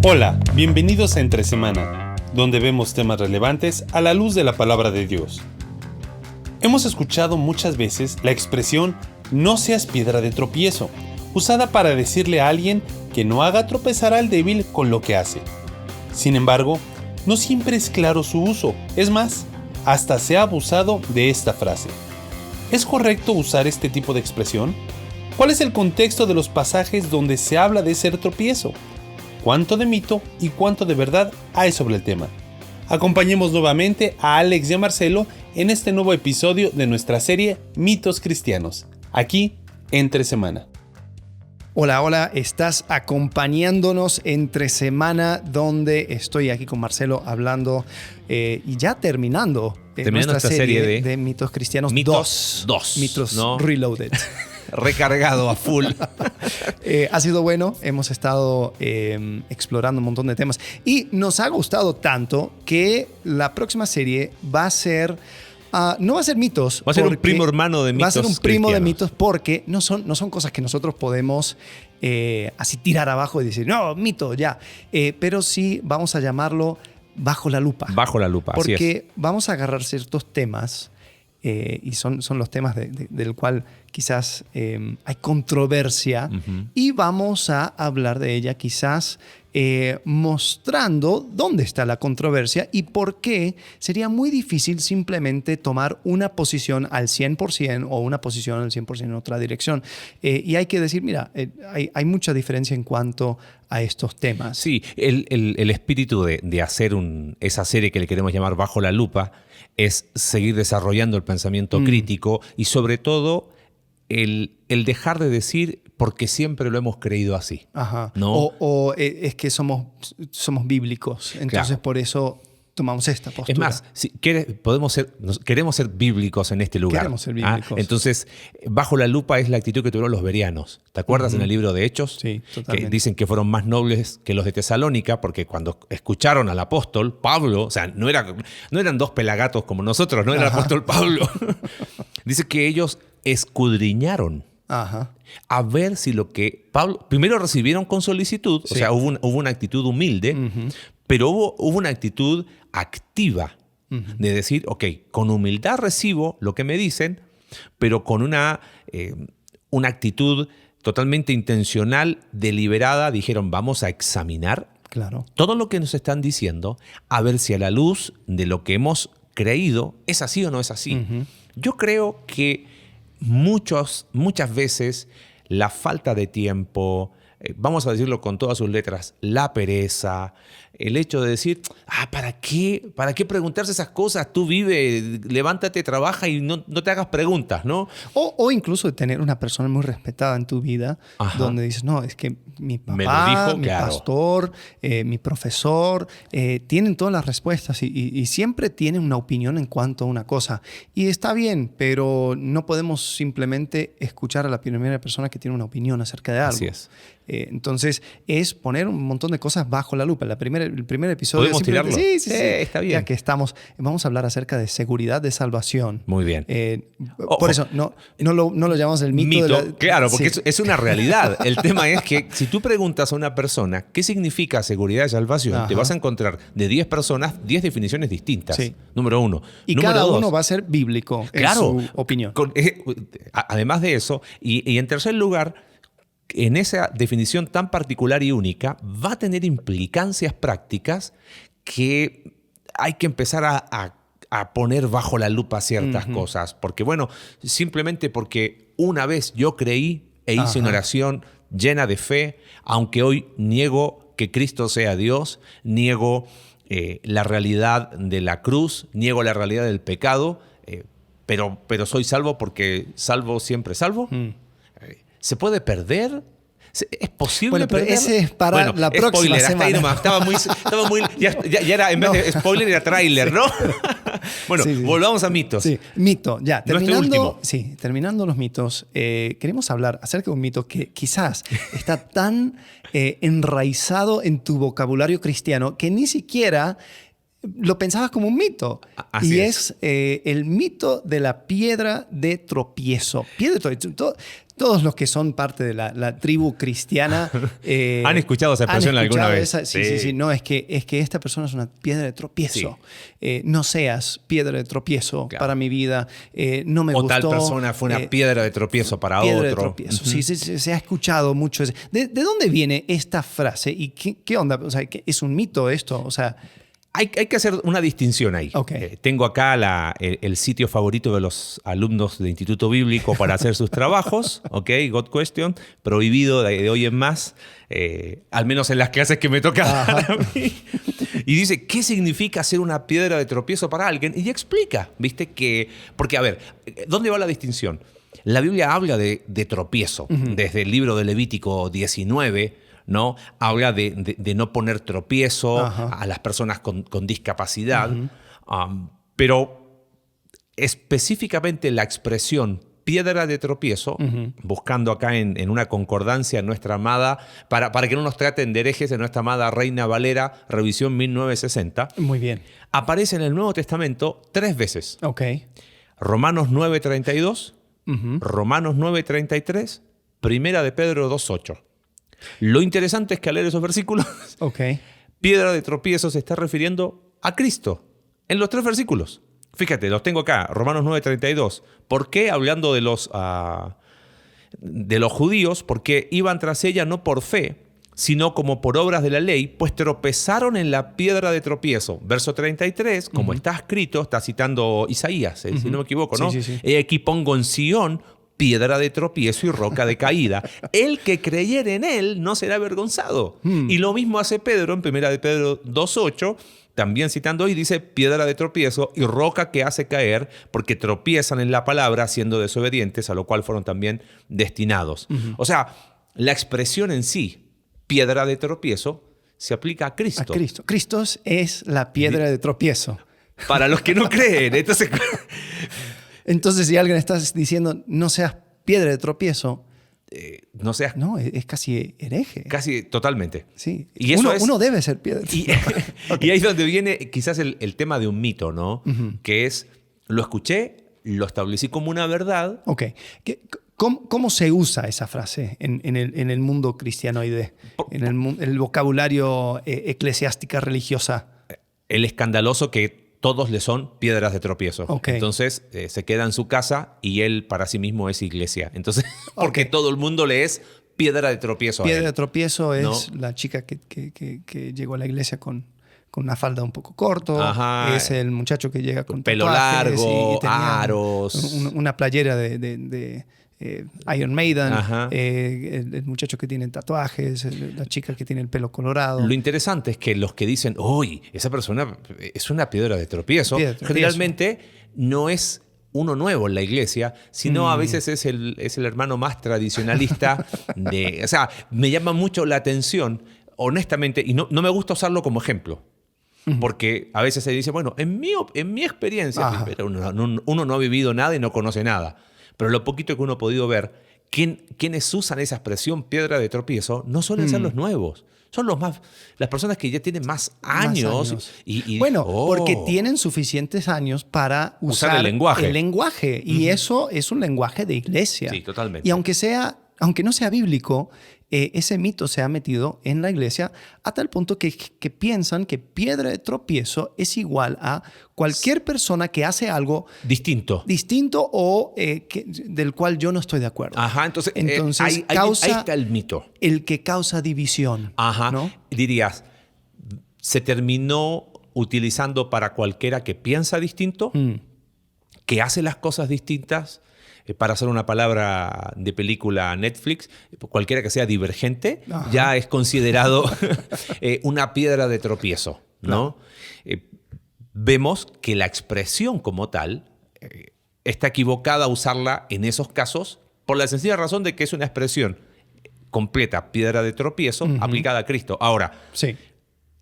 Hola, bienvenidos a Entre Semana, donde vemos temas relevantes a la luz de la palabra de Dios. Hemos escuchado muchas veces la expresión "no seas piedra de tropiezo", usada para decirle a alguien que no haga tropezar al débil con lo que hace. Sin embargo, no siempre es claro su uso, es más, hasta se ha abusado de esta frase. ¿Es correcto usar este tipo de expresión? ¿Cuál es el contexto de los pasajes donde se habla de ser tropiezo? ¿Cuánto de mito y cuánto de verdad hay sobre el tema? Acompañemos nuevamente a Alex y a Marcelo en este nuevo episodio de nuestra serie Mitos Cristianos, aquí Entre Semana. Hola, estás acompañándonos Entre Semana, donde estoy aquí con Marcelo hablando y ya terminando nuestra esta serie de Mitos Cristianos Mitos 2. Mitos ¿no? Reloaded. Recargado a full. Ha sido bueno, hemos estado explorando un montón de temas y nos ha gustado tanto que la próxima serie va a ser... no va a ser mitos. Va a ser un primo hermano de mitos. Va a ser un primo de cristianos. mitos porque no son cosas que nosotros podemos así tirar abajo y decir, no, mito, ya. Pero sí vamos a llamarlo bajo la lupa. Bajo la lupa, así es. Porque vamos a agarrar ciertos temas y son los temas del cual quizás hay controversia y vamos a hablar de ella quizás mostrando dónde está la controversia y por qué sería muy difícil simplemente tomar una posición al 100% o una posición al 100% en otra dirección. Y hay que decir, mira, hay mucha diferencia en cuanto a estos temas. Sí, el espíritu de hacer esa serie que le queremos llamar Bajo la Lupa es seguir desarrollando el pensamiento crítico y sobre todo el dejar de decir porque siempre lo hemos creído así. Ajá. ¿No? O es que somos bíblicos, entonces Claro. por eso tomamos esta postura. Es más, si queremos ser bíblicos en este lugar. Queremos ser bíblicos. Entonces, bajo la lupa es la actitud que tuvieron los bereanos. ¿Te acuerdas en el libro de Hechos? Sí, Que totalmente. dicen que fueron más nobles que los de Tesalónica, porque cuando escucharon al apóstol Pablo, o sea, no eran dos pelagatos como nosotros, no era el apóstol Pablo. Dice que ellos escudriñaron Ajá. a ver si lo que Pablo... Primero recibieron con solicitud, Sí. o sea, hubo una actitud humilde, pero hubo una actitud activa de decir, ok, con humildad recibo lo que me dicen, pero con una actitud totalmente intencional, deliberada, dijeron, vamos a examinar Claro. todo lo que nos están diciendo, a ver si a la luz de lo que hemos creído es así o no es así. Yo creo que muchas veces la falta de tiempo, vamos a decirlo con todas sus letras, la pereza, el hecho de decir, ¿para qué preguntarse esas cosas? Tú vive, levántate, trabaja y no te hagas preguntas, ¿no? O incluso de tener una persona muy respetada en tu vida, Ajá. donde dices, no, es que mi Me lo papá, dijo, mi claro. pastor, mi profesor, tienen todas las respuestas y siempre tienen una opinión en cuanto a una cosa. Y está bien, pero no podemos simplemente escuchar a la primera persona que tiene una opinión acerca de algo. Así es. Entonces, es poner un montón de cosas bajo la lupa. El primer episodio... ¿Podemos simplemente- tirarlo? Sí, Está bien. Ya que estamos, vamos a hablar acerca de seguridad de salvación. Muy bien. Por eso, no lo llamamos el mito de la... Claro, porque Sí. es una realidad. El tema es que si tú preguntas a una persona qué significa seguridad de salvación, Ajá. te vas a encontrar de 10 personas 10 definiciones distintas. Sí. Número uno. Y Número cada dos, uno va a ser bíblico claro, en su opinión. Además de eso, y en tercer lugar, en esa definición tan particular y única, va a tener implicancias prácticas que hay que empezar a poner bajo la lupa ciertas cosas. Porque bueno, simplemente porque una vez yo creí e hice una oración llena de fe, aunque hoy niego que Cristo sea Dios, niego la realidad de la cruz, niego la realidad del pecado, pero soy salvo porque salvo siempre salvo. ¿Se puede perder? ¿Es posible Bueno, pero perder? ese es para la próxima spoiler, hasta ahí semana. nomás. Estaba muy ya era, en vez de spoiler, era tráiler, ¿no? Bueno, Sí. volvamos a mitos. Sí, mito. Ya, Nuestro último. terminando los mitos, queremos hablar acerca de un mito que quizás está tan enraizado en tu vocabulario cristiano que ni siquiera lo pensabas como un mito. Así y es. el mito de la piedra de tropiezo. todos los que son parte de la tribu cristiana han escuchado esa expresión alguna vez. Sí. No, es que esta persona es una piedra de tropiezo. Sí. No seas piedra de tropiezo para mi vida. No me gustó. O tal persona fue una piedra de tropiezo para piedra otro. De tropiezo. Sí, se ha escuchado mucho. ¿De dónde viene esta frase? ¿Y qué onda? O sea, ¿es un mito esto? O sea... Hay que hacer una distinción ahí. Okay. Tengo acá el sitio favorito de los alumnos de Instituto Bíblico para hacer sus trabajos, God Question, prohibido de hoy en más, al menos en las clases que me toca dar a mí. Y dice, ¿qué significa ser una piedra de tropiezo para alguien? Y explica, ¿viste? Porque, a ver, ¿dónde va la distinción? La Biblia habla de tropiezo, desde el libro de Levítico 19, ¿no? Habla de no poner tropiezo a las personas con discapacidad, pero específicamente la expresión piedra de tropiezo, buscando acá en una concordancia en nuestra amada, para que no nos traten de herejes, en nuestra amada Reina Valera, revisión 1960, muy bien, aparece en el Nuevo Testamento 3 veces. Okay. Romanos 9:32, Romanos 9:33, Primera de Pedro 2:8. Lo interesante es que al leer esos versículos, piedra de tropiezo se está refiriendo a Cristo en los 3 versículos. Fíjate, los tengo acá, Romanos 9:32. ¿Por qué? Hablando de los judíos, porque iban tras ella no por fe, sino como por obras de la ley, pues tropezaron en la piedra de tropiezo. Verso 33, como está escrito, está citando Isaías, si no me equivoco, ¿no? Sí. He aquí pongo en Sión piedra de tropiezo y roca de caída. El que creyere en él no será avergonzado. Y lo mismo hace Pedro en 1 de Pedro 2:8, también citando hoy, dice piedra de tropiezo y roca que hace caer, porque tropiezan en la palabra siendo desobedientes, a lo cual fueron también destinados. O sea, la expresión en sí, piedra de tropiezo, se aplica a Cristo. A Cristo. Cristo es la piedra de tropiezo. Para los que no creen. Entonces, si alguien está diciendo no seas piedra de tropiezo, no seas... No, es casi hereje. Casi totalmente. Sí. Y eso uno debe ser piedra de tropiezo. Y ahí es donde viene quizás el tema de un mito, ¿no? Que es, lo escuché, lo establecí como una verdad. Ok. ¿Cómo se usa esa frase en el mundo cristianoide? En el vocabulario eclesiástica religiosa. El escandaloso que todos le son piedras de tropiezo. Entonces se queda en su casa y él para sí mismo es iglesia. Entonces, porque todo el mundo le es piedra de tropiezo. Piedra de tropiezo es la chica que llegó a la iglesia con una falda un poco corto. Es el muchacho que llega con pelo largo, aros. Una playera de Iron Maiden, el muchacho que tiene tatuajes, la chica que tiene el pelo colorado. Lo interesante es que los que dicen, uy, esa persona es una piedra de tropiezo, generalmente no es uno nuevo en la iglesia, sino a veces es el hermano más tradicionalista. O sea, me llama mucho la atención, honestamente, y no me gusta usarlo como ejemplo. Porque a veces se dice, bueno, en mi experiencia, uno no ha vivido nada y no conoce nada. Pero lo poquito que uno ha podido ver, quienes usan esa expresión piedra de tropiezo no suelen ser los nuevos. Son las personas que ya tienen más años. Porque tienen suficientes años para usar el lenguaje. Y eso es un lenguaje de iglesia. Sí, totalmente. Y aunque no sea bíblico, ese mito se ha metido en la iglesia a tal punto que piensan que piedra de tropiezo es igual a cualquier persona que hace algo distinto o del cual yo no estoy de acuerdo. Entonces ahí está el mito. El que causa división. ¿No? Dirías, se terminó utilizando para cualquiera que piensa distinto, que hace las cosas distintas. Para hacer una palabra de película Netflix, cualquiera que sea divergente, ya es considerado una piedra de tropiezo, ¿no? Vemos que la expresión como tal está equivocada usarla en esos casos por la sencilla razón de que es una expresión completa, piedra de tropiezo, aplicada a Cristo. Ahora,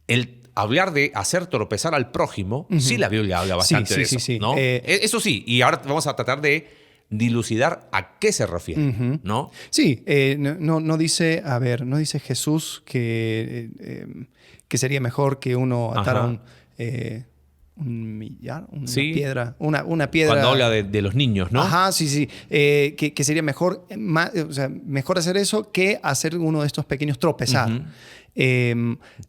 el hablar de hacer tropezar al prójimo, sí la Biblia habla bastante de eso, ¿no? Eso sí, y ahora vamos a tratar de dilucidar a qué se refiere, ¿no? Sí, no dice una millar, una Sí. piedra. Una piedra. Cuando habla de los niños, ¿no? Ajá, sí. Que sería mejor, mejor hacer eso que hacer uno de estos pequeños tropezar.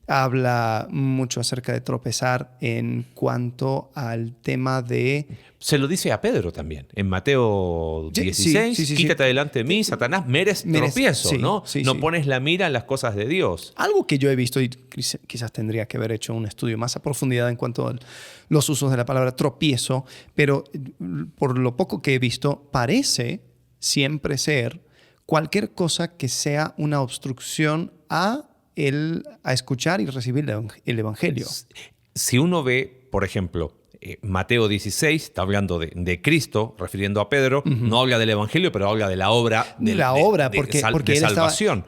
Habla mucho acerca de tropezar en cuanto al tema de... Se lo dice a Pedro también, en Mateo Sí, 16, sí. quítate delante de mí, Satanás, me eres tropiezo, sí, ¿no? sí, no sí. pones la mira en las cosas de Dios. Algo que yo he visto y quizás tendría que haber hecho un estudio más a profundidad en cuanto a los usos de la palabra tropiezo, pero por lo poco que he visto, parece siempre ser cualquier cosa que sea una obstrucción a escuchar y recibir el Evangelio. Si uno ve, por ejemplo, Mateo 16, está hablando de Cristo, refiriendo a Pedro, no habla del Evangelio, pero habla de la obra de porque de él salvación.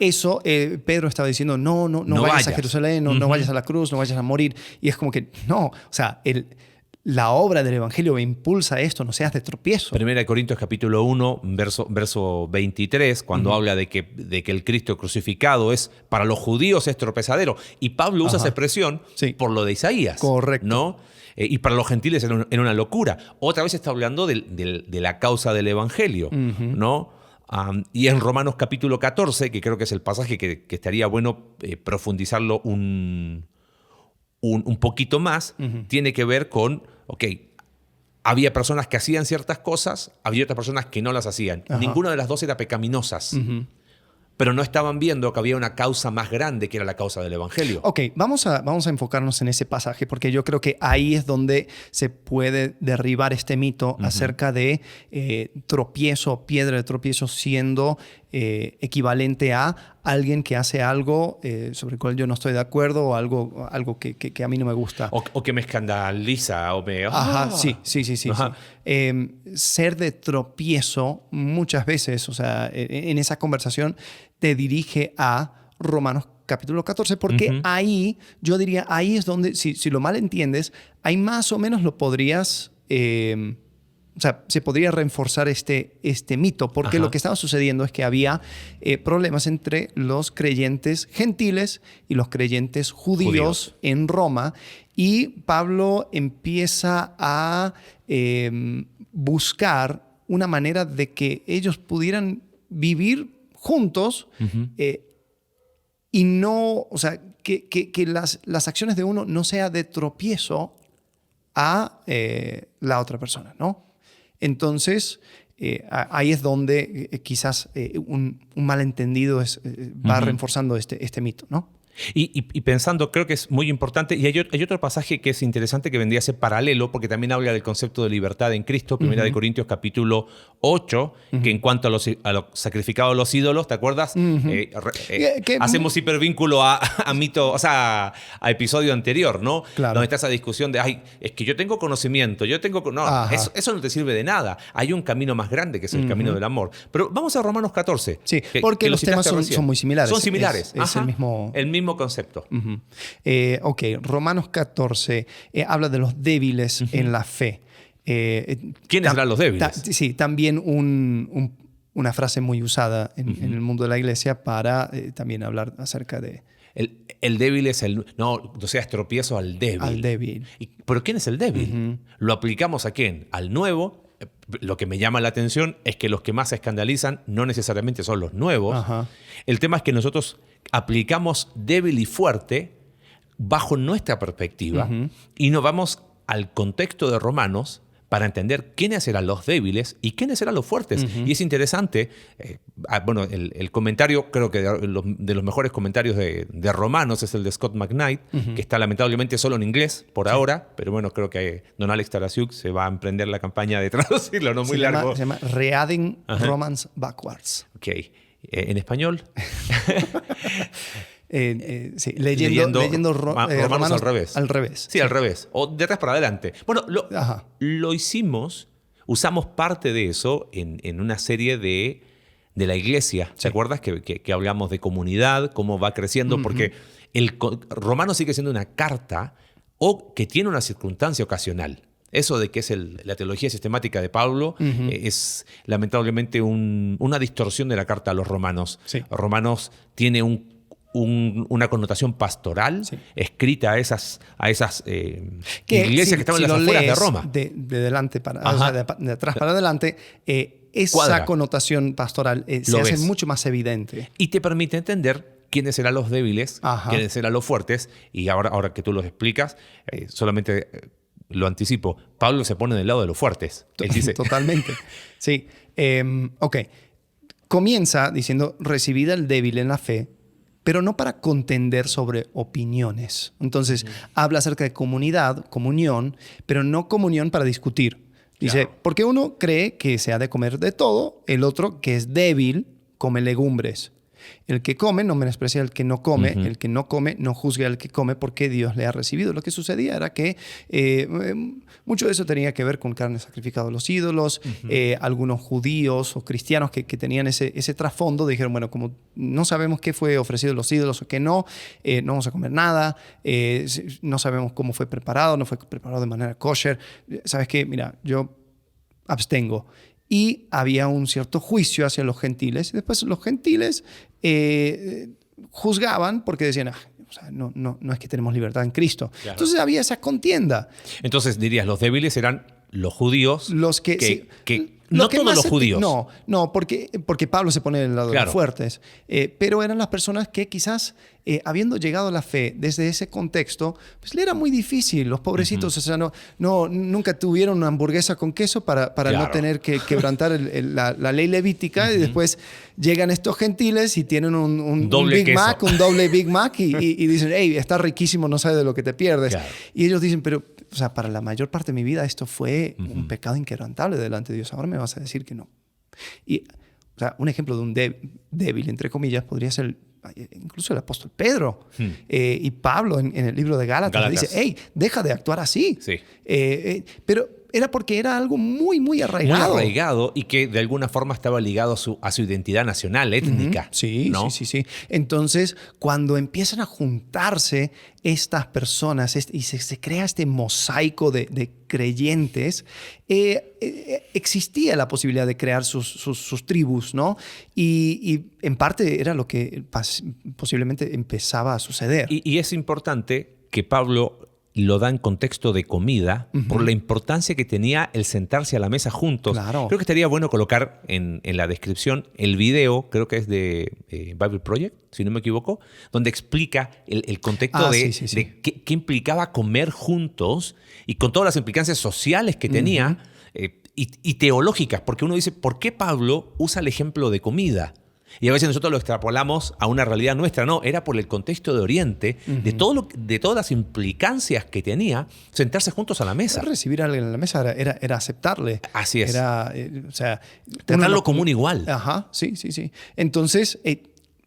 Pedro estaba diciendo, no vayas a Jerusalén, no vayas a la cruz, no vayas a morir. Y es como que, no, o sea, la obra del Evangelio impulsa esto, no seas de tropiezo. Primera de Corintios capítulo 1, verso 23, cuando habla de que el Cristo crucificado es, para los judíos es tropezadero. Y Pablo usa esa expresión por lo de Isaías. Correcto. ¿No? Y para los gentiles era una locura. Otra vez está hablando de la causa del Evangelio, ¿no? Y en Romanos capítulo 14, que creo que es el pasaje que estaría bueno profundizarlo un poquito más, tiene que ver con, había personas que hacían ciertas cosas, había otras personas que no las hacían. Ninguna de las dos era pecaminosas. Pero no estaban viendo que había una causa más grande que era la causa del Evangelio. Ok, vamos a enfocarnos en ese pasaje porque yo creo que ahí es donde se puede derribar este mito acerca de tropiezo, piedra de tropiezo siendo equivalente a alguien que hace algo sobre el cual yo no estoy de acuerdo o algo que a mí no me gusta. O que me escandaliza o me... Ajá, sí. Ajá. Ser de tropiezo muchas veces, o sea, en esa conversación te dirige a Romanos capítulo 14, porque ahí, yo diría, ahí es donde, si lo mal entiendes, ahí más o menos lo podrías... o sea, se podría reforzar este mito, porque lo que estaba sucediendo es que había problemas entre los creyentes gentiles y los creyentes judíos en Roma, y Pablo empieza a buscar una manera de que ellos pudieran vivir juntos y no, o sea, que las acciones de uno no sea de tropiezo a la otra persona, ¿no? Entonces, ahí es donde quizás un malentendido va reforzando este mito, ¿no? Y pensando, creo que es muy importante, y hay otro pasaje que es interesante que vendría a ser paralelo, porque también habla del concepto de libertad en Cristo, Primera de Corintios capítulo 8, que en cuanto a lo sacrificado a los ídolos, ¿te acuerdas? Hacemos hipervínculo a mito, o sea, a episodio anterior, ¿no? Claro. Donde está esa discusión de, es que yo tengo conocimiento, no, eso no te sirve de nada. Hay un camino más grande que es el camino del amor. Pero vamos a Romanos 14. Sí, porque los temas son muy similares. Son similares. Es el mismo concepto. Romanos 14 habla de los débiles en la fe. ¿Quiénes eran los débiles? Sí, también una frase muy usada en el mundo de la iglesia para también hablar acerca de... El débil es no seas tropiezo al débil. Al débil. ¿Pero quién es el débil? ¿Lo aplicamos a quién? Al nuevo. Lo que me llama la atención es que los que más se escandalizan no necesariamente son los nuevos. El tema es que nosotros aplicamos débil y fuerte bajo nuestra perspectiva y nos vamos al contexto de Romanos para entender quiénes eran los débiles y quiénes eran los fuertes. Y es interesante, el comentario, creo que de los mejores comentarios de Romanos es el de Scott McKnight, que está lamentablemente solo en inglés por ahora, pero bueno, creo que don Alex Tarasiuk se va a emprender la campaña de traducirlo, no muy largo. Se llama Reading Romans Backwards. Ok. ¿En español? Sí, leyendo Romanos al revés. Al revés. Sí, al revés. O de atrás para adelante. Bueno, lo hicimos, usamos parte de eso en una serie de la iglesia. ¿Te acuerdas que hablamos de comunidad, cómo va creciendo? Porque el Romano sigue siendo una carta o que tiene una circunstancia ocasional. Eso de que es la teología sistemática de Pablo es lamentablemente una distorsión de la carta a los romanos. Sí. Romanos tiene un una connotación pastoral escrita a esas iglesias que estaban en las afueras de Roma. De delante para, o sea, de atrás para adelante, esa connotación pastoral se hace mucho más evidente. Y te permite entender quiénes eran los débiles, quiénes eran los fuertes. Y ahora que tú los explicas, solamente lo anticipo, Pablo se pone del lado de los fuertes. Él dice, totalmente. Sí. Ok. Comienza diciendo, recibid al débil en la fe, pero no para contender sobre opiniones. Entonces, habla acerca de comunidad, comunión, pero no comunión para discutir. Dice, porque uno cree que se ha de comer de todo, el otro, que es débil, come legumbres. El que come no menosprecia al que no come, el que no come no juzga al que come porque Dios le ha recibido. Lo que sucedía era que mucho de eso tenía que ver con carne sacrificada a los ídolos. Algunos judíos o cristianos que tenían ese trasfondo dijeron, bueno, como no sabemos qué fue ofrecido a los ídolos o qué no vamos a comer nada, no sabemos cómo fue preparado, no fue preparado de manera kosher. ¿Sabes qué? Mira, yo abstengo. Y había un cierto juicio hacia los gentiles. Y después los gentiles juzgaban porque decían, o sea, no es que tenemos libertad en Cristo. Claro. Entonces había esa contienda. Entonces dirías, los débiles eran los judíos. Los que no todos los judíos. No, porque Pablo se pone del lado de los fuertes. Pero eran las personas que quizás, habiendo llegado a la fe desde ese contexto, pues le era muy difícil. Los pobrecitos, o sea, nunca tuvieron una hamburguesa con queso para no tener que quebrantar la ley levítica. Y después llegan estos gentiles y tienen un Big Mac, un doble Big Mac y dicen, hey, está riquísimo, no sabes de lo que te pierdes. Claro. Y ellos dicen, pero o sea, para la mayor parte de mi vida esto fue un pecado inquebrantable delante de Dios. Ahora me vas a decir que no. Y, o sea, un ejemplo de un débil, entre comillas, podría ser incluso el apóstol Pedro. Y Pablo en el libro de Gálatas dice, hey, deja de actuar así. Sí. Pero era porque era algo muy, muy arraigado. Muy arraigado y que de alguna forma estaba ligado a su identidad nacional, étnica. Sí, ¿no? Sí. Entonces, cuando empiezan a juntarse estas personas y se crea este mosaico de creyentes, existía la posibilidad de crear sus tribus, ¿no? Y en parte era lo que posiblemente empezaba a suceder. Y es importante que Pablo lo da en contexto de comida por la importancia que tenía el sentarse a la mesa juntos. Claro. Creo que estaría bueno colocar en la descripción el video, creo que es de Bible Project, si no me equivoco, donde explica el contexto de qué implicaba comer juntos y con todas las implicancias sociales que tenía y teológicas, porque uno dice, ¿por qué Pablo usa el ejemplo de comida? Y a veces nosotros lo extrapolamos a una realidad nuestra. No, era por el contexto de Oriente, de todas las implicancias que tenía sentarse juntos a la mesa. Recibir a alguien en la mesa era aceptarle. Así es. Era, o sea, tratarlo como un igual. Ajá, sí. Entonces,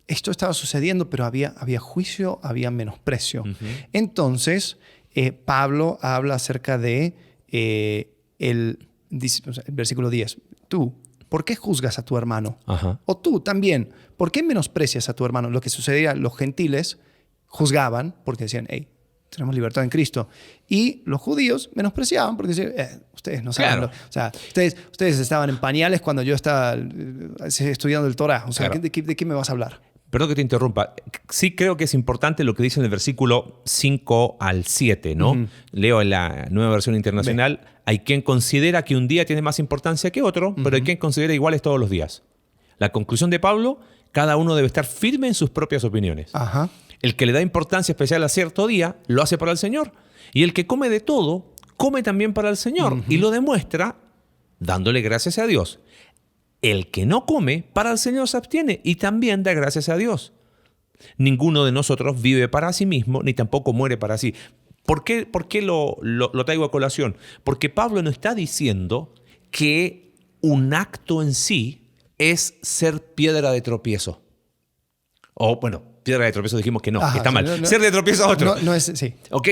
esto estaba sucediendo, pero había juicio, había menosprecio. Entonces, Pablo habla acerca de el versículo 10. Tú, ¿por qué juzgas a tu hermano? O tú también, ¿por qué menosprecias a tu hermano? Lo que sucedía, los gentiles juzgaban porque decían, hey, tenemos libertad en Cristo. Y los judíos menospreciaban porque decían, ustedes no saben. Claro. O sea, ustedes estaban en pañales cuando yo estaba estudiando el Torah. O sea, claro. ¿de qué me vas a hablar? Perdón que te interrumpa. Sí creo que es importante lo que dice en el versículo 5 al 7, ¿no? Leo en la Nueva Versión Internacional. Hay quien considera que un día tiene más importancia que otro, pero hay quien considera iguales todos los días. La conclusión de Pablo, cada uno debe estar firme en sus propias opiniones. El que le da importancia especial a cierto día, lo hace para el Señor. Y el que come de todo, come también para el Señor. Y lo demuestra dándole gracias a Dios. El que no come, para el Señor se abstiene y también da gracias a Dios. Ninguno de nosotros vive para sí mismo, ni tampoco muere para sí. ¿Por qué lo traigo a colación? Porque Pablo no está diciendo que un acto en sí es ser piedra de tropiezo. O, bueno, piedra de tropiezo dijimos que no, que está mal. Ser de tropiezo a otro. No es, sí. ¿Ok?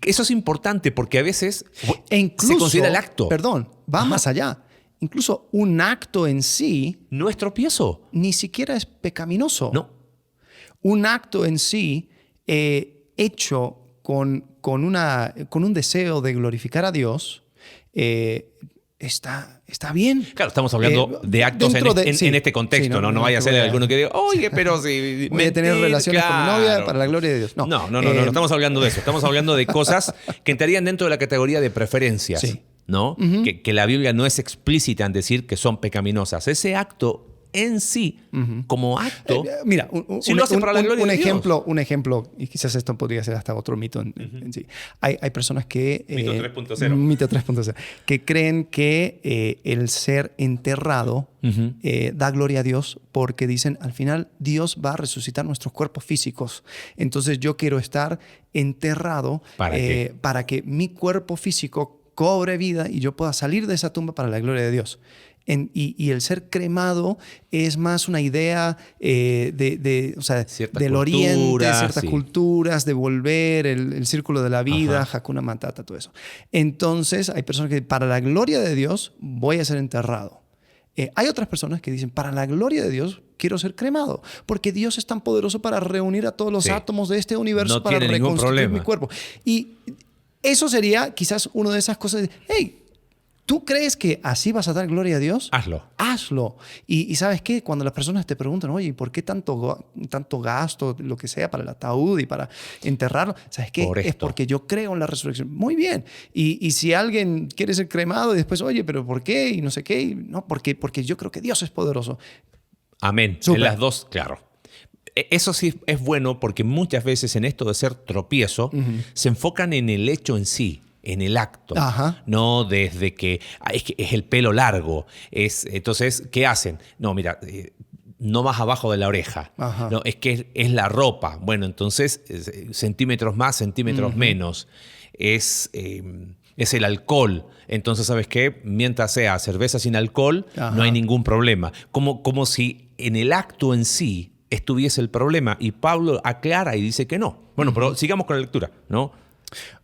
Eso es importante porque a veces incluso, se considera el acto. Perdón, va más allá. Incluso un acto en sí no es tropiezo. Ni siquiera es pecaminoso. No. Un acto en sí hecho con un deseo de glorificar a Dios está bien. Claro, estamos hablando de actos en este contexto, sí, no vaya a ser alguno que diga, oye, pero si... Voy a tener relaciones con mi novia para la gloria de Dios. No, no estamos hablando de eso. Estamos hablando de cosas que entrarían dentro de la categoría de preferencias, sí. ¿no? Que la Biblia no es explícita en decir que son pecaminosas. Ese acto en sí, como acto, mira, si lo hace para la gloria de Dios. Un ejemplo, y quizás esto podría ser hasta otro mito en sí. Hay personas que... Mito 3.0. Mito 3.0. Que creen que el ser enterrado da gloria a Dios porque dicen, al final Dios va a resucitar nuestros cuerpos físicos. Entonces yo quiero estar enterrado para que mi cuerpo físico cobre vida y yo pueda salir de esa tumba para la gloria de Dios. Y el ser cremado es más una idea del Oriente, ciertas culturas, de volver, el círculo de la vida, Hakuna Matata, todo eso. Entonces, hay personas que para la gloria de Dios voy a ser enterrado. Hay otras personas que dicen, para la gloria de Dios quiero ser cremado, porque Dios es tan poderoso para reunir a todos los átomos de este universo para reconstruir mi cuerpo. Y eso sería quizás una de esas cosas de, hey, ¿tú crees que así vas a dar gloria a Dios? Hazlo. Y ¿sabes qué? Cuando las personas te preguntan, oye, ¿por qué tanto gasto, lo que sea, para el ataúd y para enterrarlo? ¿Sabes qué? Es porque yo creo en la resurrección. Muy bien. Y si alguien quiere ser cremado y después, oye, ¿pero por qué? Y no sé qué. No, porque yo creo que Dios es poderoso. Amén. En las dos, claro. Eso sí es bueno porque muchas veces en esto de ser tropiezo se enfocan en el hecho en sí. En el acto, no desde que es el pelo largo. Entonces, ¿qué hacen? No, mira, no más abajo de la oreja. No, es que es la ropa. Bueno, entonces, centímetros más, centímetros menos. Es el alcohol. Entonces, ¿sabes qué? Mientras sea cerveza sin alcohol, no hay ningún problema. Como si en el acto en sí estuviese el problema. Y Pablo aclara y dice que no. Bueno, pero sigamos con la lectura, ¿no?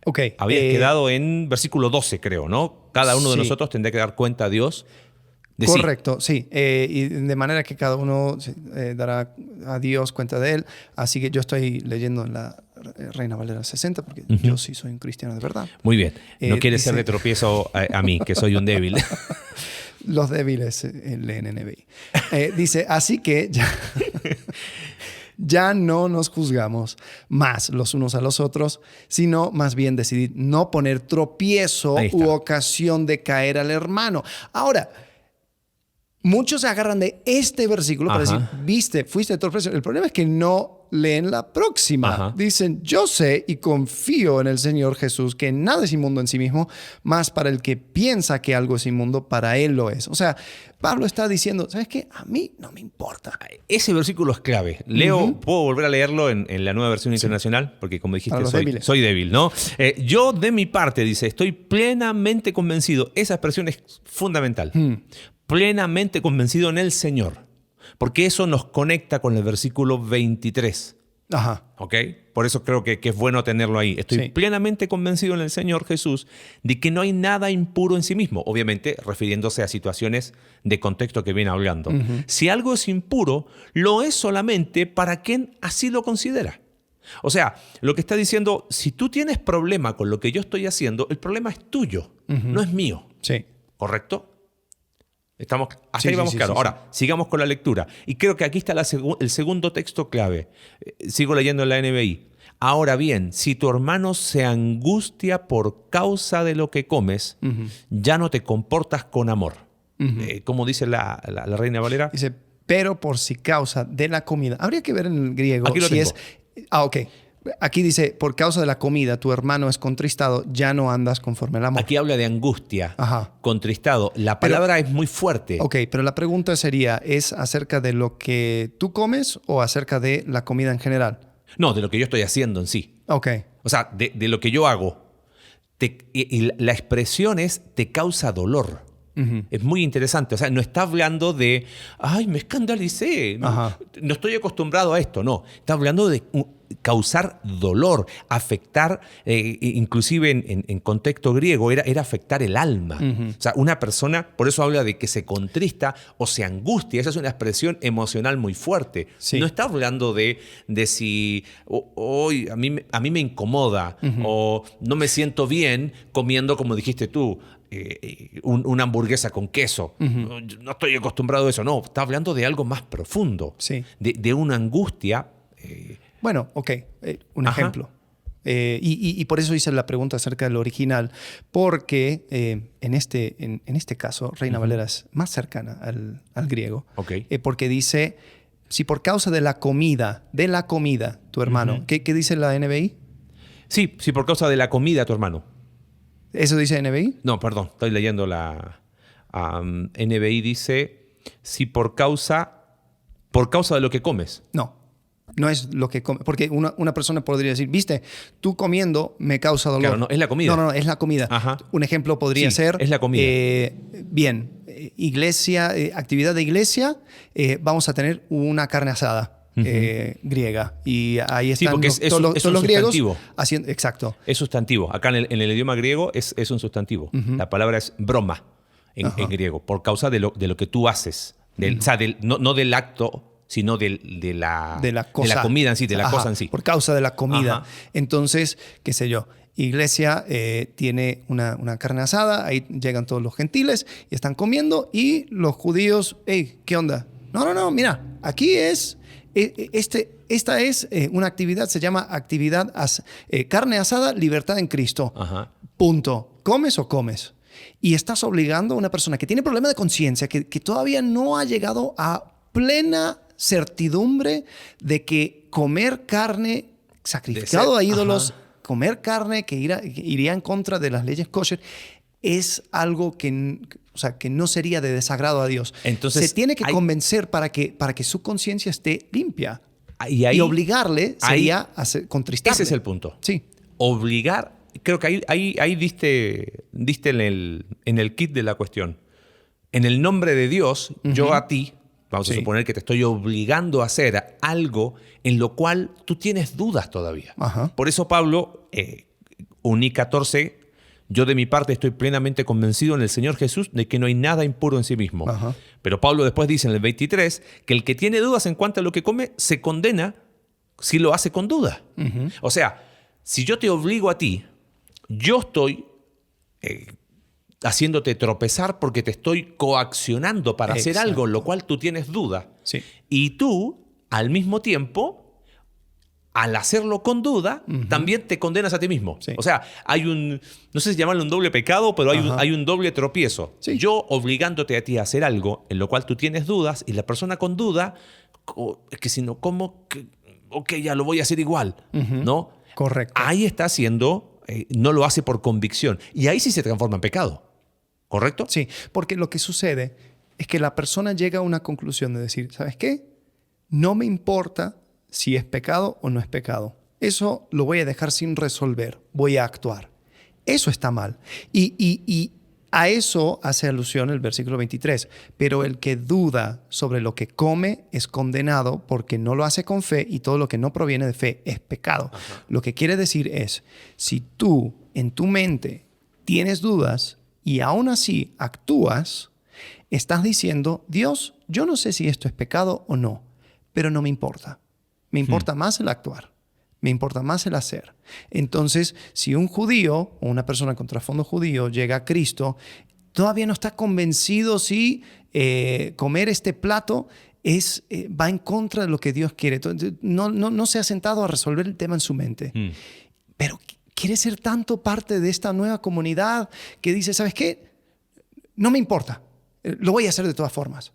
Okay, habías quedado en versículo 12, creo, ¿no? Cada uno de nosotros tendría que dar cuenta a Dios de correcto, sí. Y de manera que cada uno dará a Dios cuenta de él. Así que yo estoy leyendo en la Reina Valera 60 porque yo sí soy un cristiano de verdad. Muy bien. No quieres ser de tropiezo a mí, que soy un débil. Los débiles leen NBI. Dice, así que ya no nos juzgamos más los unos a los otros, sino más bien decidir no poner tropiezo u ocasión de caer al hermano. Ahora, muchos se agarran de este versículo para decir, fuiste tropiezo. El problema es que no leen la próxima. Dicen, yo sé y confío en el Señor Jesús que nada es inmundo en sí mismo, más para el que piensa que algo es inmundo, para él lo es. O sea, Pablo está diciendo, ¿sabes qué? A mí no me importa. Ese versículo es clave. Puedo volver a leerlo en la nueva versión internacional, porque como dijiste, soy débil, ¿no? Yo de mi parte, dice, estoy plenamente convencido. Esa expresión es fundamental. Plenamente convencido en el Señor. Porque eso nos conecta con el versículo 23. ¿Ok? Por eso creo que es bueno tenerlo ahí. Estoy plenamente convencido en el Señor Jesús de que no hay nada impuro en sí mismo. Obviamente, refiriéndose a situaciones de contexto que viene hablando. Si algo es impuro, lo es solamente para quien así lo considera. O sea, lo que está diciendo, si tú tienes problema con lo que yo estoy haciendo, el problema es tuyo, no es mío. ¿Correcto? Hasta ahí vamos claro. Ahora, sigamos con la lectura. Y creo que aquí está el segundo texto clave. Sigo leyendo en la NBI. Ahora bien, si tu hermano se angustia por causa de lo que comes, ya no te comportas con amor. ¿Cómo dice la Reina Valera? Dice, pero por si causa de la comida. Habría que ver en el griego aquí lo tengo. Ok. Aquí dice, por causa de la comida, tu hermano es contristado, ya no andas conforme al amor. Aquí habla de angustia, contristado. La palabra es muy fuerte. Ok, pero la pregunta sería, ¿es acerca de lo que tú comes o acerca de la comida en general? No, de lo que yo estoy haciendo en sí. Ok. O sea, de lo que yo hago. Y la expresión es, te causa dolor. Es muy interesante. O sea, no está hablando de, ay, me escandalicé. No estoy acostumbrado a esto. No, está hablando de causar dolor, afectar, inclusive en contexto griego, era afectar el alma. O sea, una persona, por eso habla de que se contrista o se angustia. Esa es una expresión emocional muy fuerte. No está hablando de si hoy a mí me incomoda o no me siento bien comiendo, como dijiste tú, una hamburguesa con queso. No estoy acostumbrado a eso. No, está hablando de algo más profundo. Sí. De una angustia. Bueno, ok, un ejemplo. Y por eso hice la pregunta acerca del original, porque en este caso Reina Valera es más cercana al griego, porque dice, si por causa de la comida, tu hermano, ¿qué dice la NBI? Sí, si por causa de la comida, tu hermano. ¿Eso dice NBI? No, perdón, estoy leyendo la NBI dice, si por causa de lo que comes. No es lo que come. Porque una persona podría decir, viste, tú comiendo me causa dolor. Claro, no, es la comida. No, es la comida. Ajá. Un ejemplo podría ser... es la comida. Bien, iglesia, actividad de iglesia, vamos a tener una carne asada griega. Y ahí están todos los griegos haciendo... Exacto. Es sustantivo. Acá en el idioma griego es un sustantivo. La palabra es broma en griego, por causa de lo que tú haces. O sea, no del acto, sino de la comida en sí, de la cosa en sí. Por causa de la comida. Entonces, qué sé yo, iglesia tiene una carne asada, ahí llegan todos los gentiles y están comiendo y los judíos, hey, ¿qué onda? No, mira, aquí es, esta es una actividad, se llama actividad carne asada, libertad en Cristo. Punto. ¿Comes o comes? Y estás obligando a una persona que tiene problema de conciencia, que todavía no ha llegado a plena certidumbre de que comer carne sacrificado a ídolos, comer carne que iría en contra de las leyes kosher, es algo que no sería de desagrado a Dios. Entonces, se tiene que convencer para que su conciencia esté limpia. Y obligarle sería contristarle. Ese es el punto. Sí. Obligar, creo que ahí diste en el kit de la cuestión. En el nombre de Dios, yo a ti, vamos a suponer que te estoy obligando a hacer algo en lo cual tú tienes dudas todavía. Por eso Pablo, uní 14, yo de mi parte estoy plenamente convencido en el Señor Jesús de que no hay nada impuro en sí mismo. Pero Pablo después dice en el 23 que el que tiene dudas en cuanto a lo que come se condena si lo hace con duda. O sea, si yo te obligo a ti, yo estoy haciéndote tropezar porque te estoy coaccionando para hacer algo en lo cual tú tienes duda. Sí. Y tú, al mismo tiempo, al hacerlo con duda, también te condenas a ti mismo. Sí. O sea, hay no sé si llamarlo un doble pecado, pero hay un doble tropiezo. Sí. Yo obligándote a ti a hacer algo en lo cual tú tienes dudas y la persona con duda, es que si no, ¿cómo? Ok, ya lo voy a hacer igual, ¿no? Correcto. Ahí está haciendo, no lo hace por convicción. Y ahí sí se transforma en pecado. ¿Correcto? Sí, porque lo que sucede es que la persona llega a una conclusión de decir, ¿sabes qué? No me importa si es pecado o no es pecado. Eso lo voy a dejar sin resolver. Voy a actuar. Eso está mal. Y a eso hace alusión el versículo 23. Pero el que duda sobre lo que come es condenado porque no lo hace con fe y todo lo que no proviene de fe es pecado. Lo que quiere decir es, si tú en tu mente tienes dudas y aún así actúas, estás diciendo, Dios, yo no sé si esto es pecado o no, pero no me importa. Me importa más el actuar. Me importa más el hacer. Entonces, si un judío o una persona con trasfondo judío llega a Cristo, todavía no está convencido si comer este plato va en contra de lo que Dios quiere. Entonces, no se ha sentado a resolver el tema en su mente. Pero quiere ser tanto parte de esta nueva comunidad que dice, ¿sabes qué? No me importa. Lo voy a hacer de todas formas.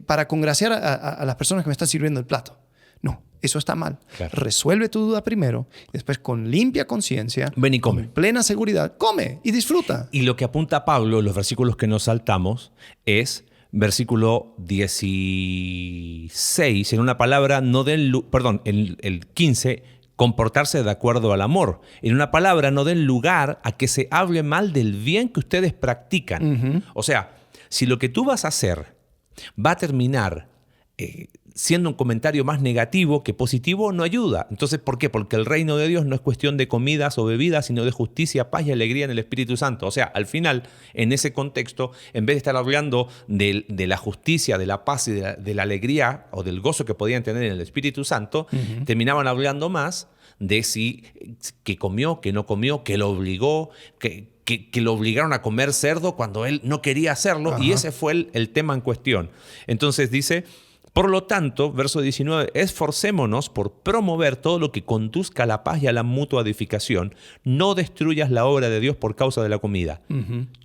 Para congraciar a las personas que me están sirviendo el plato. No, eso está mal. Claro. Resuelve tu duda primero, después con limpia conciencia, ven y come. Con plena seguridad, come y disfruta. Y lo que apunta Pablo, los versículos que nos saltamos, es versículo 16, en una palabra, el 15, comportarse de acuerdo al amor. En una palabra, no den lugar a que se hable mal del bien que ustedes practican. O sea, si lo que tú vas a hacer va a terminar siendo un comentario más negativo que positivo, no ayuda. Entonces, ¿por qué? Porque el reino de Dios no es cuestión de comidas o bebidas, sino de justicia, paz y alegría en el Espíritu Santo. O sea, al final, en ese contexto, en vez de estar hablando de la justicia, de la paz y de la alegría o del gozo que podían tener en el Espíritu Santo, terminaban hablando más de si que comió, que no comió, que lo obligó, que que lo obligaron a comer cerdo cuando él no quería hacerlo. Ajá. Y ese fue el tema en cuestión. Entonces dice, por lo tanto, verso 19, esforcémonos por promover todo lo que conduzca a la paz y a la mutua edificación. No destruyas la obra de Dios por causa de la comida.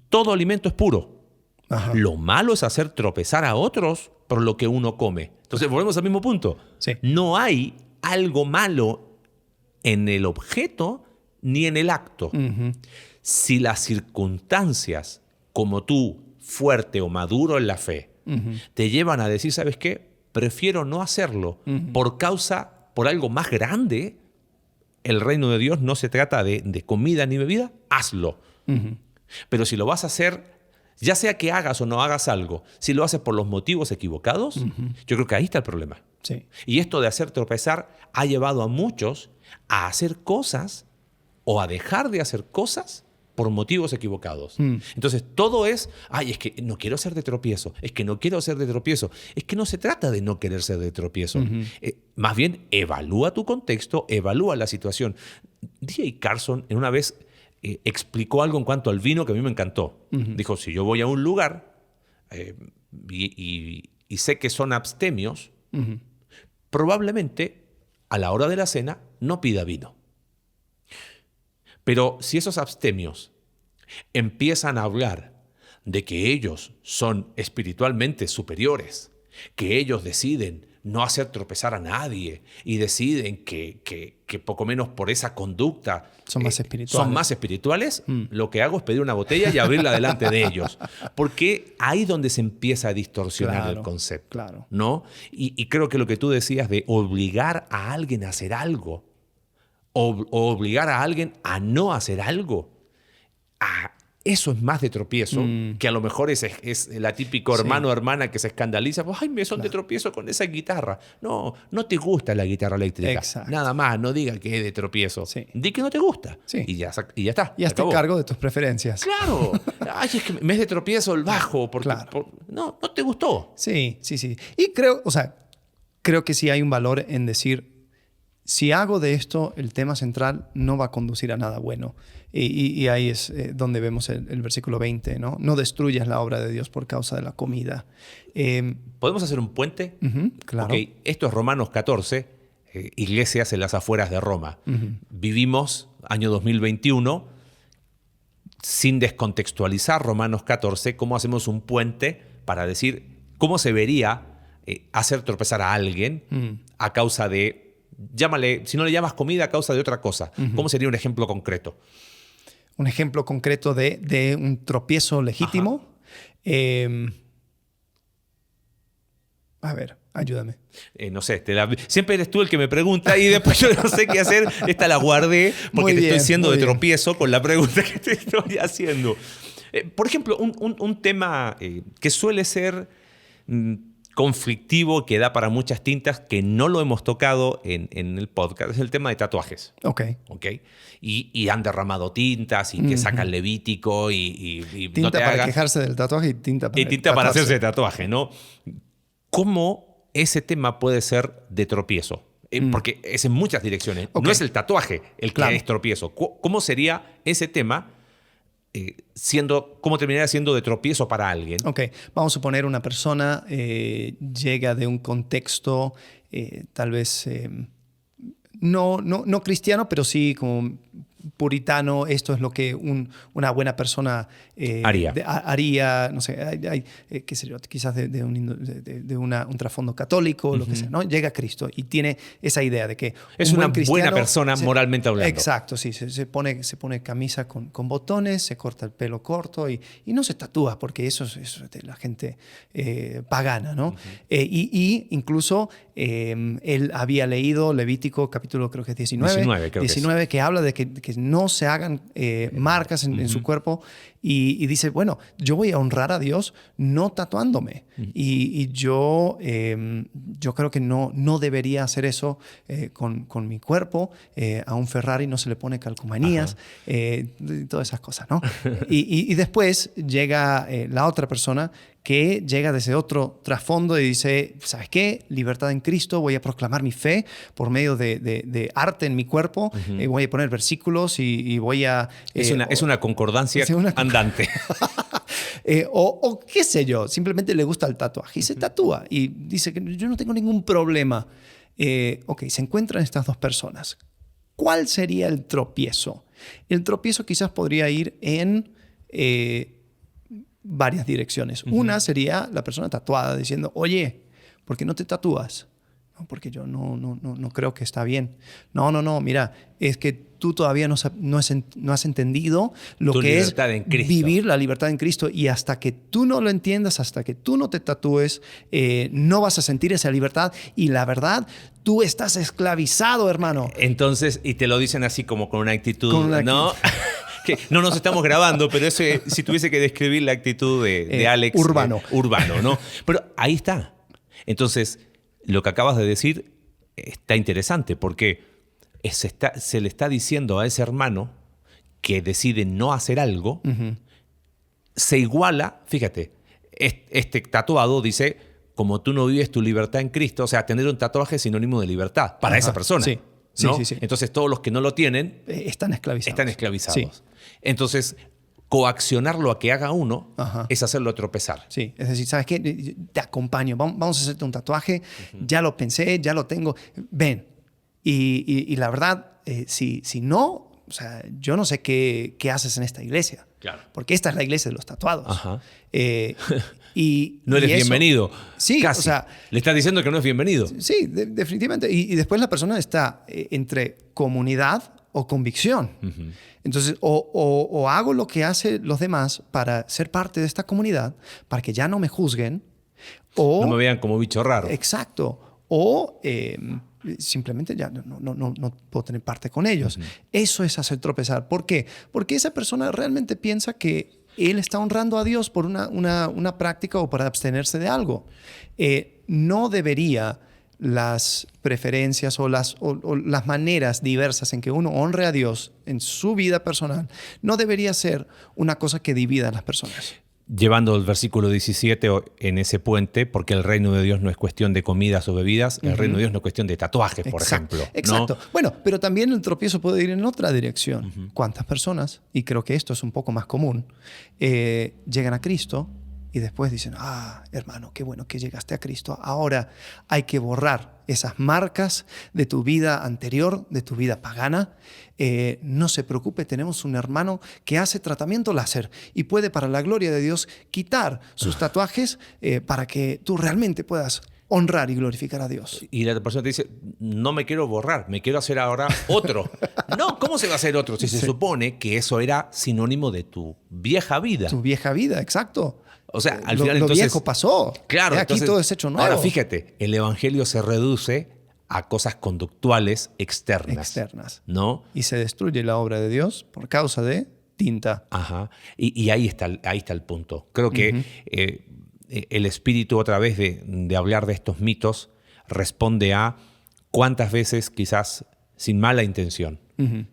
Todo alimento es puro. Ajá. Lo malo es hacer tropezar a otros por lo que uno come. Entonces volvemos al mismo punto. Sí. No hay algo malo en el objeto ni en el acto. Si las circunstancias, como tú, fuerte o maduro en la fe, te llevan a decir, ¿sabes qué? Prefiero no hacerlo por algo más grande. El reino de Dios no se trata de comida ni bebida. Hazlo. Pero si lo vas a hacer, ya sea que hagas o no hagas algo, si lo haces por los motivos equivocados, yo creo que ahí está el problema. Sí. Y esto de hacer tropezar ha llevado a muchos a hacer cosas o a dejar de hacer cosas por motivos equivocados. Entonces todo es, es que no quiero ser de tropiezo, es que no quiero ser de tropiezo. Es que no se trata de no querer ser de tropiezo. Más bien, evalúa tu contexto, evalúa la situación. D.A. Carson en una vez explicó algo en cuanto al vino que a mí me encantó. Dijo, si yo voy a un lugar y sé que son abstemios, probablemente a la hora de la cena no pida vino. Pero si esos abstemios empiezan a hablar de que ellos son espiritualmente superiores, que ellos deciden no hacer tropezar a nadie y deciden que poco menos por esa conducta Son más espirituales. lo que hago es pedir una botella y abrirla delante de ellos. Porque ahí es donde se empieza a distorsionar el concepto. Claro. ¿No? Y creo que lo que tú decías de obligar a alguien a hacer algo o obligar a alguien a no hacer algo, eso es más de tropiezo que a lo mejor es la típico hermano o hermana que se escandaliza. Ay, me son de tropiezo con esa guitarra. No te gusta la guitarra eléctrica. Exacto. Nada más, no diga que es de tropiezo. Sí. Di que no te gusta. Sí. Y ya está. Y hazte cargo de tus preferencias. Claro. Ay, es que me es de tropiezo el bajo. Porque, Claro. no te gustó. Sí. Y creo que sí hay un valor en decir, si hago de esto el tema central, no va a conducir a nada bueno. Y ahí es donde vemos el versículo 20, ¿no? No destruyas la obra de Dios por causa de la comida. ¿Podemos hacer un puente? Claro. Okay. Esto es Romanos 14, iglesias en las afueras de Roma. Vivimos año 2021, sin descontextualizar Romanos 14, ¿cómo hacemos un puente para decir cómo se vería hacer tropezar a alguien a causa de... Llámale, si no le llamas comida, a causa de otra cosa. ¿Cómo sería un ejemplo concreto? Un ejemplo concreto de un tropiezo legítimo. A ver, ayúdame. No sé, siempre eres tú el que me pregunta y después yo no sé qué hacer. Esta la guardé porque te estoy siendo de tropiezo con la pregunta que te estoy haciendo. Por ejemplo, un tema que suele ser... conflictivo, que da para muchas tintas, que no lo hemos tocado en el podcast, es el tema de tatuajes. Ok. Y han derramado tintas y que sacan Levítico y tinta no te para hagas, quejarse del tatuaje y tinta para tatuarse. hacerse tatuaje, ¿no? ¿Cómo ese tema puede ser de tropiezo? Porque es en muchas direcciones. Okay. No es el tatuaje el que es tropiezo. ¿Cómo sería ese tema cómo terminaría siendo de tropiezo para alguien? Ok, vamos a suponer una persona llega de un contexto tal vez no cristiano, pero sí como puritano. Esto es lo que una buena persona haría, no sé, qué sé yo, quizás de un trasfondo católico, lo que sea, ¿no? Llega a Cristo y tiene esa idea de que es una buena persona moralmente hablando. Exacto, sí, se pone camisa con botones, se corta el pelo corto y no se tatúa, porque eso es de la gente pagana, ¿no? Y incluso él había leído Levítico capítulo, creo que es 19 que habla de que no se hagan marcas en su cuerpo y dice, bueno, yo voy a honrar a Dios no tatuándome. Y yo creo que no debería hacer eso con mi cuerpo. A un Ferrari no se le pone calcomanías, todas esas cosas, ¿no? y después llega la otra persona que llega desde otro trasfondo y dice, ¿sabes qué? Libertad en Cristo, voy a proclamar mi fe por medio de arte en mi cuerpo, voy a poner versículos y voy a... es una concordancia andante. O qué sé yo, simplemente le gusta el tatuaje y se tatúa y dice que yo no tengo ningún problema. Ok, se encuentran estas dos personas. ¿Cuál sería el tropiezo? El tropiezo quizás podría ir en varias direcciones. Una sería la persona tatuada diciendo, oye, ¿por qué no te tatúas? No, porque yo no creo que está bien. No, mira, es que tú todavía no has entendido lo que es vivir la libertad en Cristo, y hasta que tú no lo entiendas, hasta que tú no te tatúes, no vas a sentir esa libertad, y la verdad, tú estás esclavizado, hermano. Entonces, y te lo dicen así como con una actitud, ¿no? Que no nos estamos grabando, pero eso, si tuviese que describir la actitud de Alex. Urbano, ¿no? Pero ahí está. Entonces, lo que acabas de decir está interesante, porque se le está diciendo a ese hermano que decide no hacer algo, se iguala, fíjate, este tatuado dice, como tú no vives tu libertad en Cristo, o sea, tener un tatuaje es sinónimo de libertad para esa persona. Sí. ¿no? Sí. Entonces todos los que no lo tienen están esclavizados. Sí. Entonces, coaccionarlo a que haga uno es hacerlo tropezar. Sí, es decir, ¿sabes qué? Te acompaño, vamos a hacerte un tatuaje, ya lo pensé, ya lo tengo, ven. Y la verdad, si no, o sea, yo no sé qué haces en esta iglesia. Claro. Porque esta es la iglesia de los tatuados. Ajá. No eres bienvenido. Sí, casi. O sea, le estás diciendo que no es bienvenido. Sí, definitivamente. Y después la persona está entre comunidad o convicción. Entonces, o hago lo que hacen los demás para ser parte de esta comunidad, para que ya no me juzguen, o... No me vean como bicho raro. Exacto. O simplemente ya no puedo tener parte con ellos. Eso es hacer tropezar. ¿Por qué? Porque esa persona realmente piensa que él está honrando a Dios por una práctica o para abstenerse de algo. No debería las preferencias o las maneras diversas en que uno honre a Dios en su vida personal, no debería ser una cosa que divida a las personas. Llevando el versículo 17 en ese puente, porque el reino de Dios no es cuestión de comidas o bebidas, el reino de Dios no es cuestión de tatuajes, por ejemplo. Exacto. ¿No? Bueno, pero también el tropiezo puede ir en otra dirección. ¿Cuántas personas, y creo que esto es un poco más común, llegan a Cristo y después dicen, hermano, qué bueno que llegaste a Cristo. Ahora hay que borrar esas marcas de tu vida anterior, de tu vida pagana. No se preocupe, tenemos un hermano que hace tratamiento láser y puede, para la gloria de Dios, quitar sus tatuajes para que tú realmente puedas honrar y glorificar a Dios. Y la persona te dice, no me quiero borrar, me quiero hacer ahora otro. No, ¿cómo se va a hacer otro? Si se supone que eso era sinónimo de tu vieja vida. Tu vieja vida, exacto. O sea, al final lo entonces... Lo viejo pasó. Claro. Aquí todo es hecho nuevo. Ahora fíjate, el evangelio se reduce a cosas conductuales externas. ¿No? Y se destruye la obra de Dios por causa de tinta. Ajá. Y ahí está el punto. Creo que el espíritu, otra vez, de hablar de estos mitos, responde a cuántas veces, quizás sin mala intención,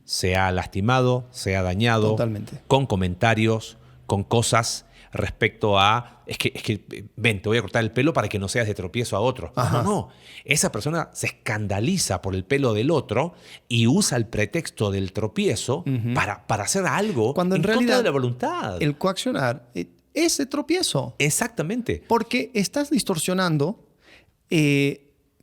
se ha lastimado, se ha dañado. Totalmente. Con comentarios, con cosas respecto a, es que ven, te voy a cortar el pelo para que no seas de tropiezo a otro. No. Esa persona se escandaliza por el pelo del otro y usa el pretexto del tropiezo para hacer algo cuando en realidad contra de la voluntad. El coaccionar es de tropiezo. Exactamente. Porque estás distorsionando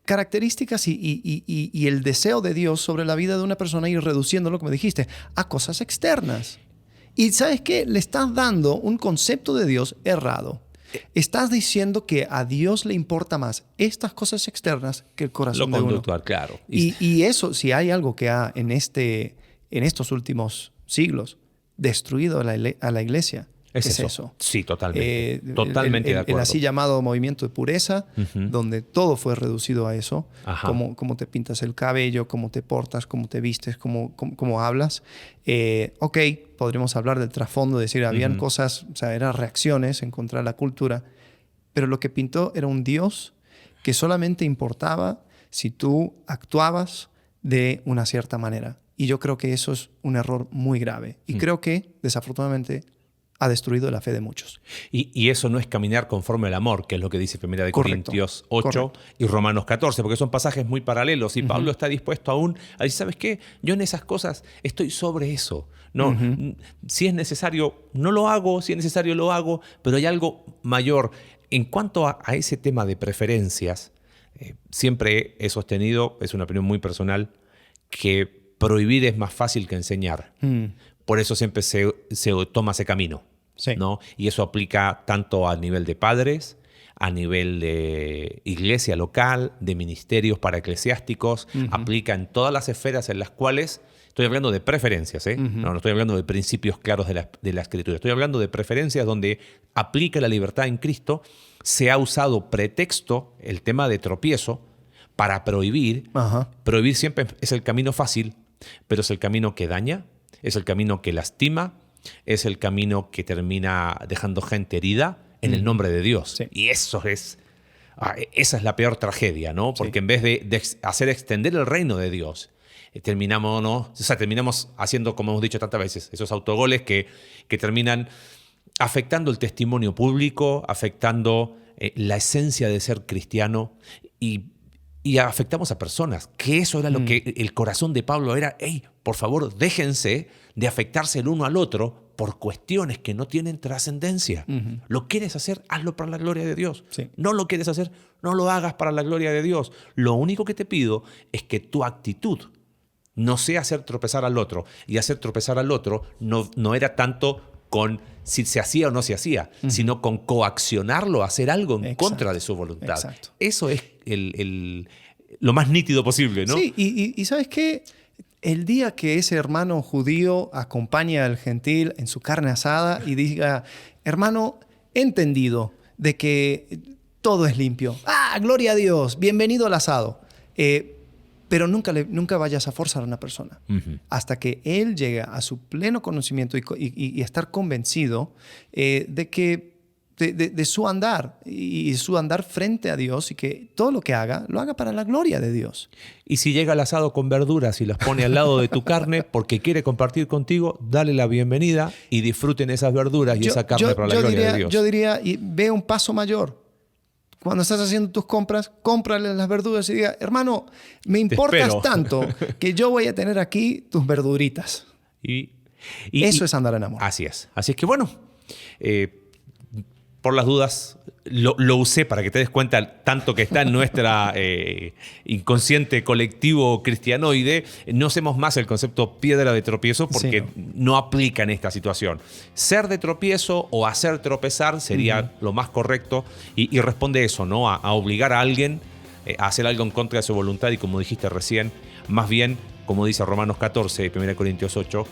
características y el deseo de Dios sobre la vida de una persona y reduciéndolo, como dijiste, a cosas externas. Y ¿sabes qué? Le estás dando un concepto de Dios errado. Estás diciendo que a Dios le importa más estas cosas externas que el corazón de uno. Lo conductual, claro. Y eso, si hay algo que ha en estos últimos siglos destruido a la iglesia, es eso. Sí, totalmente. Totalmente de acuerdo. El así llamado movimiento de pureza, donde todo fue reducido a eso. Cómo te pintas el cabello, cómo te portas, cómo te vistes, cómo hablas. Ok, podríamos hablar del trasfondo, decir, habían cosas, o sea, eran reacciones en contra de la cultura, pero lo que pintó era un Dios que solamente importaba si tú actuabas de una cierta manera. Y yo creo que eso es un error muy grave. Y creo que, desafortunadamente, ha destruido la fe de muchos. Y eso no es caminar conforme al amor, que es lo que dice 1 Corintios 8 y Romanos 14, porque son pasajes muy paralelos. Y Pablo está dispuesto aún a decir, ¿sabes qué? Yo en esas cosas estoy sobre eso. No, si es necesario, no lo hago, si es necesario, lo hago, pero hay algo mayor. En cuanto a ese tema de preferencias, siempre he sostenido, es una opinión muy personal, que prohibir es más fácil que enseñar. Por eso siempre se toma ese camino. Sí. ¿No? Y eso aplica tanto a nivel de padres, a nivel de iglesia local, de ministerios para eclesiásticos, aplica en todas las esferas en las cuales, estoy hablando de preferencias, no estoy hablando de principios claros de la Escritura, estoy hablando de preferencias donde aplica la libertad en Cristo, se ha usado pretexto, el tema de tropiezo, para prohibir. Prohibir siempre es el camino fácil, pero es el camino que daña, es el camino que lastima, es el camino que termina dejando gente herida en el nombre de Dios. Sí. Y esa es la peor tragedia, ¿no? Porque en vez de hacer extender el reino de Dios, terminamos haciendo, como hemos dicho tantas veces, esos autogoles que terminan afectando el testimonio público, afectando la esencia de ser cristiano y afectamos a personas, que eso era lo que el corazón de Pablo era, hey, por favor, déjense de afectarse el uno al otro por cuestiones que no tienen trascendencia. ¿Lo quieres hacer? Hazlo para la gloria de Dios. Sí. No lo quieres hacer, no lo hagas para la gloria de Dios. Lo único que te pido es que tu actitud no sea hacer tropezar al otro. Y hacer tropezar al otro no era tanto con si se hacía o no se hacía, sino con coaccionarlo a hacer algo en contra de su voluntad. Exacto. Eso es lo más nítido posible, ¿no? Sí, y ¿sabes qué? El día que ese hermano judío acompaña al gentil en su carne asada y diga, hermano, he entendido de que todo es limpio. ¡Ah, gloria a Dios! Bienvenido al asado. Pero nunca vayas a forzar a una persona hasta que él llegue a su pleno conocimiento y estar convencido de que de su andar y su andar frente a Dios y que todo lo que haga, lo haga para la gloria de Dios. Y si llega al asado con verduras y las pone al lado de tu carne porque quiere compartir contigo, dale la bienvenida y disfruten esas verduras y esa carne para la gloria de Dios. Yo diría, y ve un paso mayor. Cuando estás haciendo tus compras, cómprale las verduras y diga, hermano, me importas tanto que yo voy a tener aquí tus verduritas. Y eso es andar en amor. Así es. Así es que bueno, por las dudas, lo usé para que te des cuenta tanto que está en nuestra inconsciente colectivo cristianoide. No usemos más el concepto piedra de tropiezo porque no aplica en esta situación. Ser de tropiezo o hacer tropezar sería lo más correcto y responde eso, ¿no? A obligar a alguien a hacer algo en contra de su voluntad y, como dijiste recién, más bien, como dice Romanos 14 y 1 Corintios 8,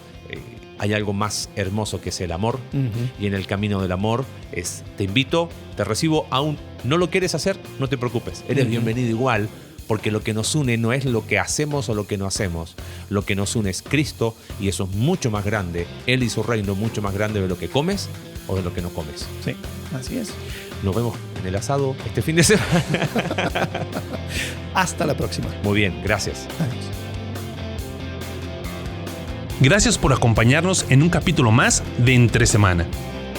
hay algo más hermoso que es el amor, y en el camino del amor te invito, te recibo, aún no lo quieres hacer, no te preocupes, eres bienvenido igual, porque lo que nos une no es lo que hacemos o lo que no hacemos, lo que nos une es Cristo, y eso es mucho más grande, Él y su reino mucho más grande de lo que comes o de lo que no comes. Sí, así es. Nos vemos en el asado este fin de semana. Hasta la próxima. Muy bien, gracias. Adiós. Gracias por acompañarnos en un capítulo más de Entre Semana.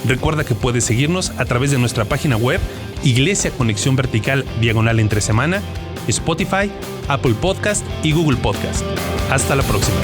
Recuerda que puedes seguirnos a través de nuestra página web, Iglesia Conexión Vertical /Entre Semana, Spotify, Apple Podcast y Google Podcast. Hasta la próxima.